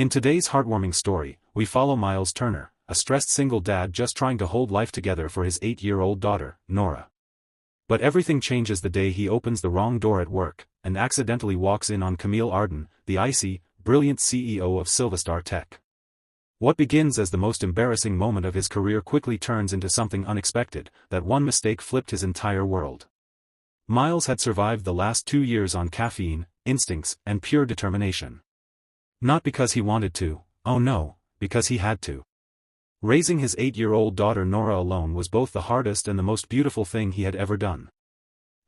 In today's heartwarming story, we follow Miles Turner, a stressed single dad just trying to hold life together for his 8-year-old daughter, Nora. But everything changes the day he opens the wrong door at work, and accidentally walks in on Camille Arden, the icy, brilliant CEO of SilverStar Tech. What begins as the most embarrassing moment of his career quickly turns into something unexpected. That one mistake flipped his entire world. Miles had survived the last 2 years on caffeine, instincts, and pure determination. Not because he wanted to, oh no, because he had to. Raising his 8-year-old daughter Nora alone was both the hardest and the most beautiful thing he had ever done.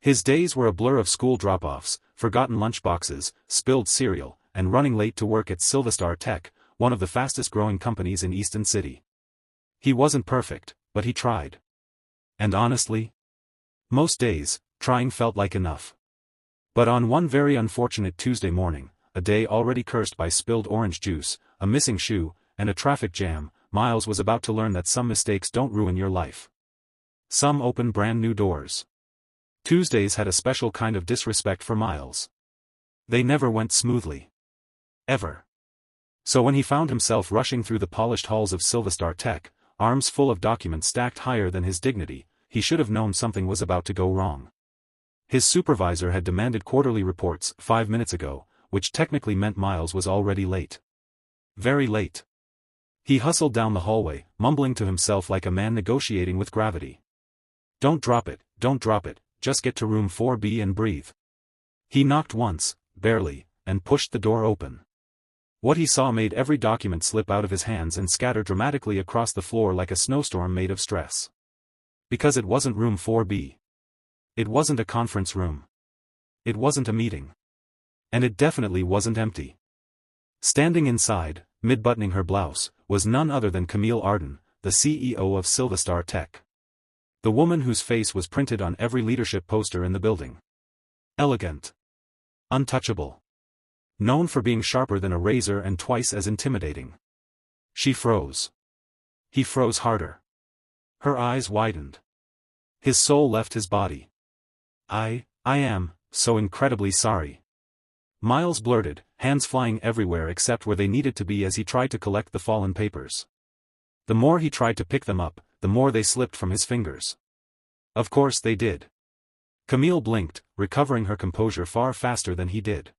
His days were a blur of school drop-offs, forgotten lunchboxes, spilled cereal, and running late to work at SilverStar Tech, one of the fastest-growing companies in Easton City. He wasn't perfect, but he tried. And honestly, most days, trying felt like enough. But on one very unfortunate Tuesday morning, a day already cursed by spilled orange juice, a missing shoe, and a traffic jam, Miles was about to learn that some mistakes don't ruin your life. Some open brand new doors. Tuesdays had a special kind of disrespect for Miles. They never went smoothly. Ever. So when he found himself rushing through the polished halls of SilverStar Tech, arms full of documents stacked higher than his dignity, he should have known something was about to go wrong. His supervisor had demanded quarterly reports 5 minutes ago, which technically meant Miles was already late. Very late. He hustled down the hallway, mumbling to himself like a man negotiating with gravity. Don't drop it, just get to room 4B and breathe. He knocked once, barely, and pushed the door open. What he saw made every document slip out of his hands and scatter dramatically across the floor like a snowstorm made of stress. Because it wasn't room 4B. It wasn't a conference room. It wasn't a meeting. And it definitely wasn't empty. Standing inside, mid-buttoning her blouse, was none other than Camille Arden, the CEO of SilverStar Tech. The woman whose face was printed on every leadership poster in the building. Elegant. Untouchable. Known for being sharper than a razor and twice as intimidating. She froze. He froze harder. Her eyes widened. His soul left his body. I am so incredibly sorry. Miles blurted, hands flying everywhere except where they needed to be as he tried to collect the fallen papers. The more he tried to pick them up, the more they slipped from his fingers. Of course they did. Camille blinked, recovering her composure far faster than he did.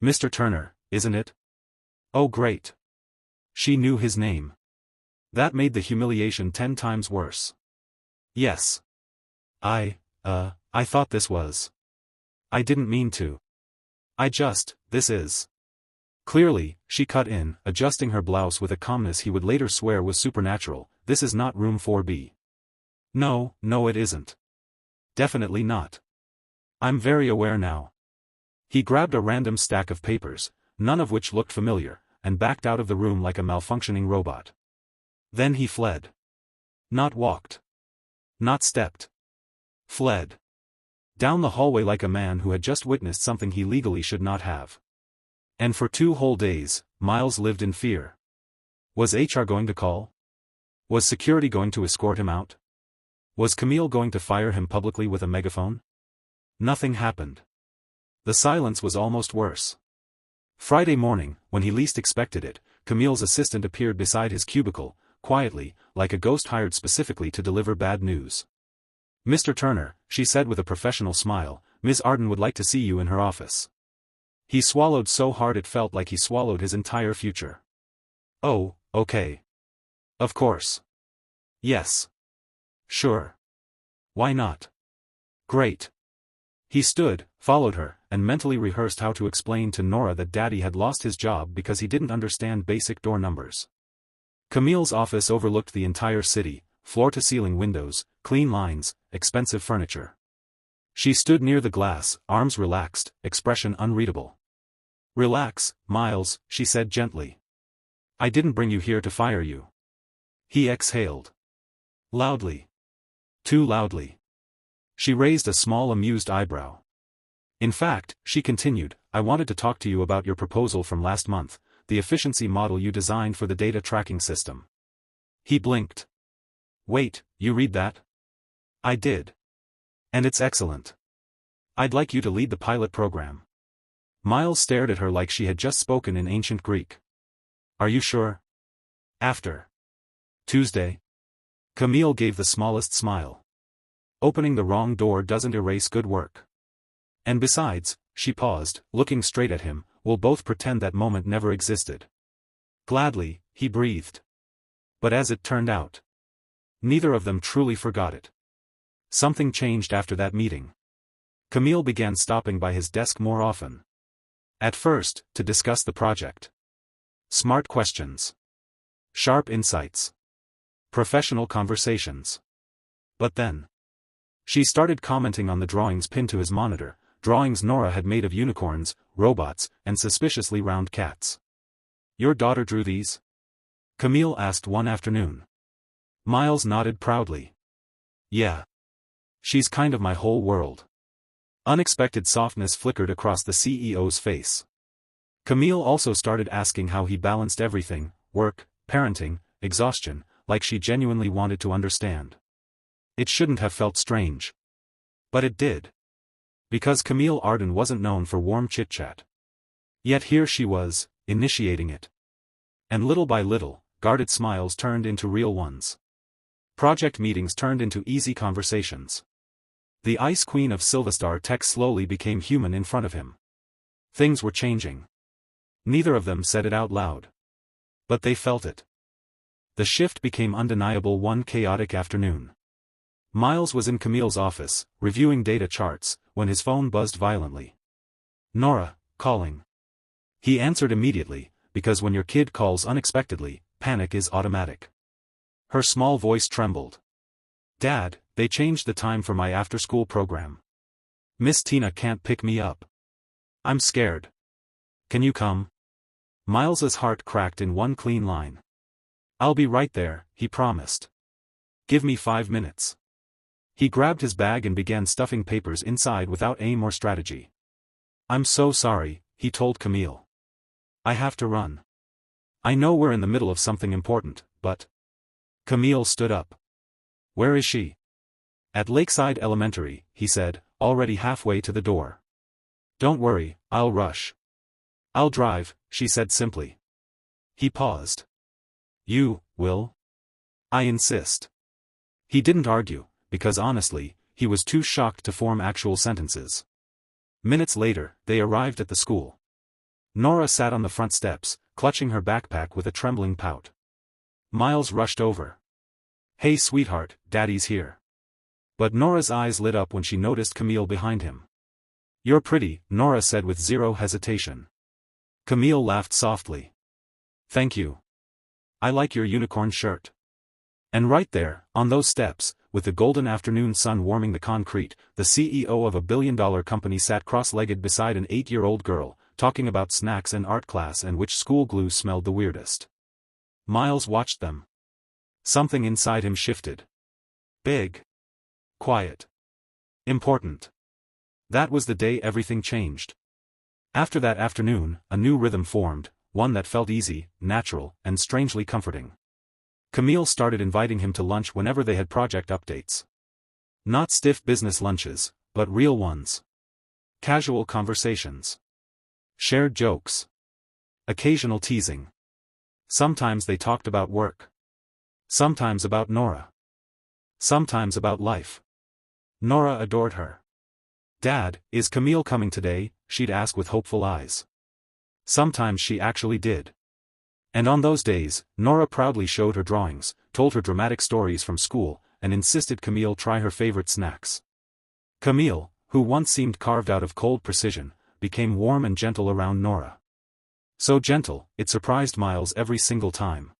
Mr. Turner, isn't it? Oh great. She knew his name. That made the humiliation 10 times worse. Yes. I thought this was. I didn't mean to. This is. Clearly, she cut in, adjusting her blouse with a calmness he would later swear was supernatural. This is not room 4B. No, it isn't. Definitely not. I'm very aware now. He grabbed a random stack of papers, none of which looked familiar, and backed out of the room like a malfunctioning robot. Then he fled. Not walked. Not stepped. Fled. Down the hallway like a man who had just witnessed something he legally should not have. And for 2 whole days, Miles lived in fear. Was HR going to call? Was security going to escort him out? Was Camille going to fire him publicly with a megaphone? Nothing happened. The silence was almost worse. Friday morning, when he least expected it, Camille's assistant appeared beside his cubicle, quietly, like a ghost hired specifically to deliver bad news. Mr. Turner, she said with a professional smile, Ms. Arden would like to see you in her office. He swallowed so hard it felt like he swallowed his entire future. Oh, okay. Of course. Yes. Sure. Why not? Great. He stood, followed her, and mentally rehearsed how to explain to Nora that Daddy had lost his job because he didn't understand basic door numbers. Camille's office overlooked the entire city, floor-to-ceiling windows, clean lines, expensive furniture. She stood near the glass, arms relaxed, expression unreadable. Relax, Miles, she said gently. I didn't bring you here to fire you. He exhaled. Loudly. Too loudly. She raised a small amused eyebrow. In fact, she continued, I wanted to talk to you about your proposal from last month, the efficiency model you designed for the data tracking system. He blinked. Wait, you read that? I did. And it's excellent. I'd like you to lead the pilot program. Miles stared at her like she had just spoken in ancient Greek. Are you sure? After Tuesday? Camille gave the smallest smile. Opening the wrong door doesn't erase good work. And besides, she paused, looking straight at him, we'll both pretend that moment never existed. Gladly, he breathed. But as it turned out, neither of them truly forgot it. Something changed after that meeting. Camille began stopping by his desk more often. At first, to discuss the project. Smart questions. Sharp insights. Professional conversations. But then, she started commenting on the drawings pinned to his monitor, drawings Nora had made of unicorns, robots, and suspiciously round cats. Your daughter drew these? Camille asked one afternoon. Miles nodded proudly. Yeah. She's kind of my whole world. Unexpected softness flickered across the CEO's face. Camille also started asking how he balanced everything, work, parenting, exhaustion, like she genuinely wanted to understand. It shouldn't have felt strange. But it did. Because Camille Arden wasn't known for warm chit-chat. Yet here she was, initiating it. And little by little, guarded smiles turned into real ones. Project meetings turned into easy conversations. The Ice Queen of SilverStar Tech slowly became human in front of him. Things were changing. Neither of them said it out loud. But they felt it. The shift became undeniable one chaotic afternoon. Miles was in Camille's office, reviewing data charts, when his phone buzzed violently. Nora, calling. He answered immediately, because when your kid calls unexpectedly, panic is automatic. Her small voice trembled. Dad, they changed the time for my after-school program. Miss Tina can't pick me up. I'm scared. Can you come? Miles's heart cracked in one clean line. I'll be right there, he promised. Give me 5 minutes. He grabbed his bag and began stuffing papers inside without aim or strategy. I'm so sorry, he told Camille. I have to run. I know we're in the middle of something important, but... Camille stood up. Where is she? At Lakeside Elementary, he said, already halfway to the door. Don't worry, I'll rush. I'll drive, she said simply. He paused. You, will? I insist. He didn't argue, because honestly, he was too shocked to form actual sentences. Minutes later, they arrived at the school. Nora sat on the front steps, clutching her backpack with a trembling pout. Miles rushed over. Hey sweetheart, Daddy's here. But Nora's eyes lit up when she noticed Camille behind him. You're pretty, Nora said with zero hesitation. Camille laughed softly. Thank you. I like your unicorn shirt. And right there, on those steps, with the golden afternoon sun warming the concrete, the CEO of a billion-dollar company sat cross-legged beside an 8-year-old girl, talking about snacks and art class and which school glue smelled the weirdest. Miles watched them. Something inside him shifted. Big. Quiet. Important. That was the day everything changed. After that afternoon, a new rhythm formed, one that felt easy, natural, and strangely comforting. Camille started inviting him to lunch whenever they had project updates. Not stiff business lunches, but real ones. Casual conversations. Shared jokes. Occasional teasing. Sometimes they talked about work. Sometimes about Nora. Sometimes about life. Nora adored her. Dad, is Camille coming today? She'd ask with hopeful eyes. Sometimes she actually did. And on those days, Nora proudly showed her drawings, told her dramatic stories from school, and insisted Camille try her favorite snacks. Camille, who once seemed carved out of cold precision, became warm and gentle around Nora. So gentle, it surprised Miles every single time.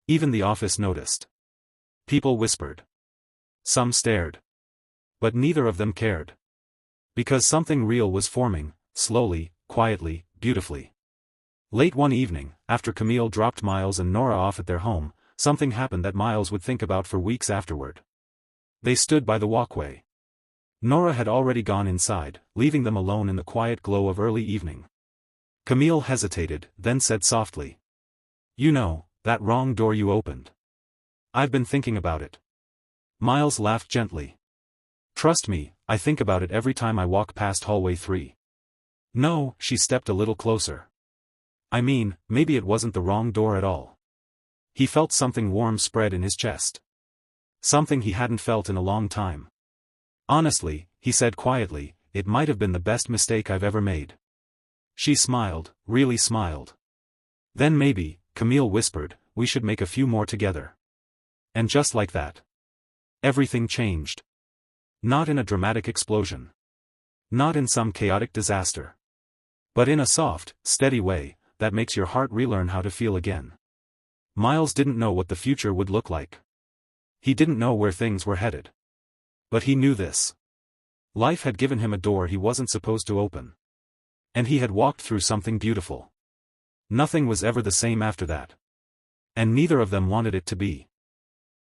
Even the office noticed. People whispered. Some stared. But neither of them cared. Because something real was forming, slowly, quietly, beautifully. Late one evening, after Camille dropped Miles and Nora off at their home, something happened that Miles would think about for weeks afterward. They stood by the walkway. Nora had already gone inside, leaving them alone in the quiet glow of early evening. Camille hesitated, then said softly. You know, that wrong door you opened. I've been thinking about it. Miles laughed gently. Trust me, I think about it every time I walk past hallway 3. No, she stepped a little closer. I mean, maybe it wasn't the wrong door at all. He felt something warm spread in his chest. Something he hadn't felt in a long time. Honestly, he said quietly, it might have been the best mistake I've ever made. She smiled, really smiled. Then maybe, Camille whispered, we should make a few more together. And just like that, everything changed. Not in a dramatic explosion. Not in some chaotic disaster. But in a soft, steady way, that makes your heart relearn how to feel again. Miles didn't know what the future would look like. He didn't know where things were headed. But he knew this. Life had given him a door he wasn't supposed to open. And he had walked through something beautiful. Nothing was ever the same after that. And neither of them wanted it to be.